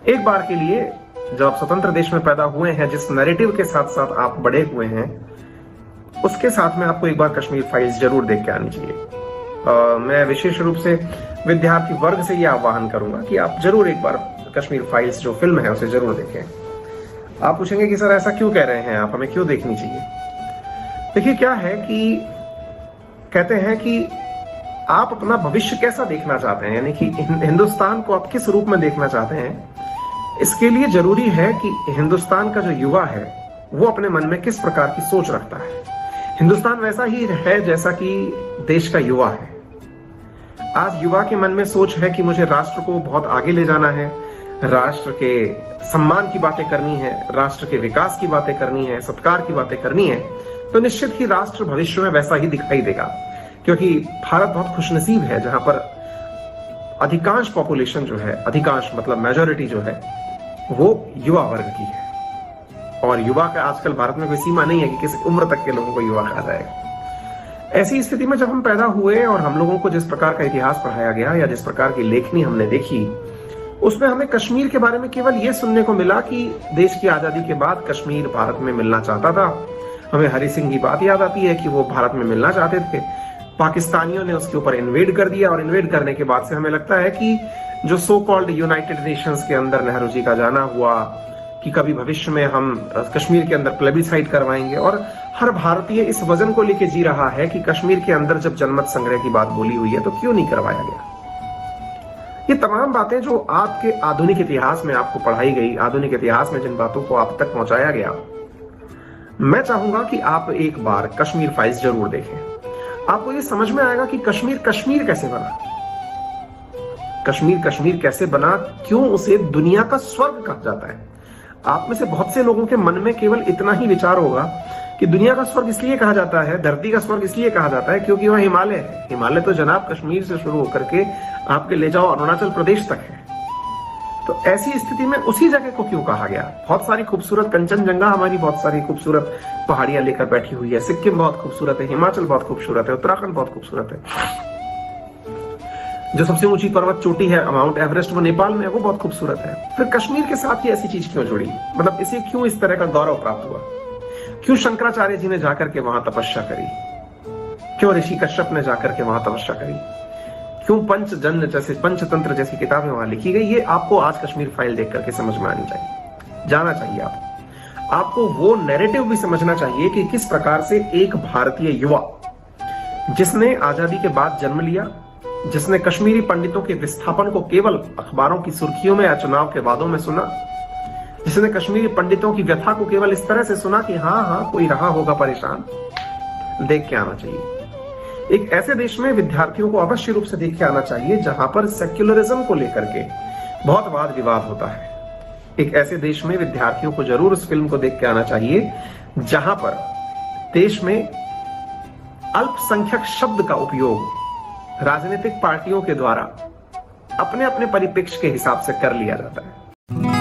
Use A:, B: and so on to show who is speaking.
A: एक बार के लिए जब आप स्वतंत्र देश में पैदा हुए हैं, जिस नैरेटिव के साथ साथ आप बड़े हुए हैं, उसके साथ में आपको एक बार कश्मीर फाइल्स जरूर देख के आनी चाहिए। मैं विशेष रूप से विद्यार्थी वर्ग से यह आह्वान करूंगा कि आप जरूर एक बार कश्मीर फाइल्स जो फिल्म है उसे जरूर देखें। आप पूछेंगे कि सर ऐसा क्यों कह रहे हैं आप, हमें क्यों देखनी चाहिए? देखिए क्या है कि कहते हैं कि आप अपना भविष्य कैसा देखना चाहते हैं, यानी कि हिंदुस्तान को आप किस रूप में देखना चाहते हैं, इसके लिए जरूरी है कि हिंदुस्तान का जो युवा है वो अपने मन में किस प्रकार की सोच रखता है। हिंदुस्तान वैसा ही है जैसा कि देश का युवा है। आज युवा के मन में सोच है कि मुझे राष्ट्र को बहुत आगे ले जाना है, राष्ट्र के सम्मान की बातें करनी है, राष्ट्र के विकास की बातें करनी है, सत्कार की बातें करनी है, तो निश्चित ही राष्ट्र भविष्य में वैसा ही दिखाई देगा। क्योंकि भारत बहुत खुशनसीब है जहां पर अधिकांश पॉपुलेशन जो है, अधिकांश मतलब मेजॉरिटी जो है, वो युवा वर्ग की है। और युवा का आजकल भारत में कोई सीमा नहीं है कि किसी उम्र तक के लोगों को युवा कहा जाएगा। ऐसी स्थिति में जब हम पैदा हुए और हम लोगों को जिस प्रकार का इतिहास पढ़ाया गया या जिस प्रकार की लेखनी हमने देखी, उसमें हमें कश्मीर के बारे में केवल यह सुनने को मिला कि देश की आजादी के बाद कश्मीर भारत में मिलना चाहता था। हमें हरि सिंह की बात याद आती है कि वो भारत में मिलना चाहते थे, पाकिस्तानियों ने उसके ऊपर इन्वेड कर दिया, और इन्वेड करने के बाद से हमें लगता है कि जो सो कॉल्ड यूनाइटेड नेशंस के अंदर नेहरू जी का जाना हुआ कि कभी भविष्य में हम कश्मीर के अंदर प्लेबिसाइट करवाएंगे, और हर भारतीय इस वजन को लेकर जी रहा है कि कश्मीर के अंदर जब जनमत संग्रह की बात बोली हुई है तो क्यों नहीं करवाया गया। ये तमाम बातें जो आपके आधुनिक इतिहास में आपको पढ़ाई गई, आधुनिक इतिहास में जिन बातों को आप तक पहुंचाया गया, मैं चाहूंगा कि आप एक बार कश्मीर फाइल्स जरूर देखें। आपको ये समझ में आएगा कि कश्मीर कश्मीर कैसे बना, कश्मीर कश्मीर कैसे बना, क्यों उसे दुनिया का स्वर्ग कहा जाता है। आप में से बहुत से लोगों के मन में केवल इतना ही विचार होगा कि दुनिया का स्वर्ग इसलिए कहा जाता है, धरती का स्वर्ग इसलिए कहा जाता है क्योंकि वह हिमालय है। हिमालय तो जनाब कश्मीर से शुरू होकर के आपके ले जाओ अरुणाचल प्रदेश तक है। तो ऐसी स्थिति में उसी जगह को क्यों कहा गया? बहुत सारी खूबसूरत, कंचनजंगा हमारी बहुत सारी खूबसूरत पहाड़ियां लेकर बैठी हुई है, सिक्किम बहुत खूबसूरत है, हिमाचल बहुत खूबसूरत है, उत्तराखंड बहुत खूबसूरत है, जो सबसे ऊंची पर्वत चोटी है माउंट एवरेस्ट वो नेपाल में है, वो बहुत खूबसूरत है। फिर कश्मीर के साथ ही ऐसी चीज क्यों जुड़ी, मतलब इसे क्यों इस तरह का गौरव प्राप्त हुआ? क्यों शंकराचार्य जी ने जाकर के वहां तपस्या करी? क्यों ऋषि कश्यप ने जाकर के वहां तपस्या करी? क्यों पंचजन्य जैसे, पंचतंत्र जैसी किताबें वहां लिखी गई? ये आपको आज कश्मीर फाइल देख करके समझ में आनी चाहिए, जाना चाहिए। आपको वो नैरेटिव भी समझना चाहिए कि किस प्रकार से एक भारतीय युवा जिसने आजादी के बाद जन्म लिया, जिसने कश्मीरी पंडितों के विस्थापन को केवल अखबारों की सुर्खियों में या चुनाव के वादों में सुना, जिसने कश्मीरी पंडितों की व्यथा को केवल इस तरह से सुना कि हाँ कोई रहा होगा परेशान, देख के आना चाहिए। एक ऐसे देश में विद्यार्थियों को अवश्य रूप से देख के आना चाहिए जहां पर सेक्युलरिज्म को लेकर के बहुत वाद विवाद होता है। एक ऐसे देश में विद्यार्थियों को जरूर उस फिल्म को देख के आना चाहिए जहां पर देश में अल्पसंख्यक शब्द का उपयोग राजनीतिक पार्टियों के द्वारा अपने अपने परिप्रेक्ष्य के हिसाब से कर लिया जाता है।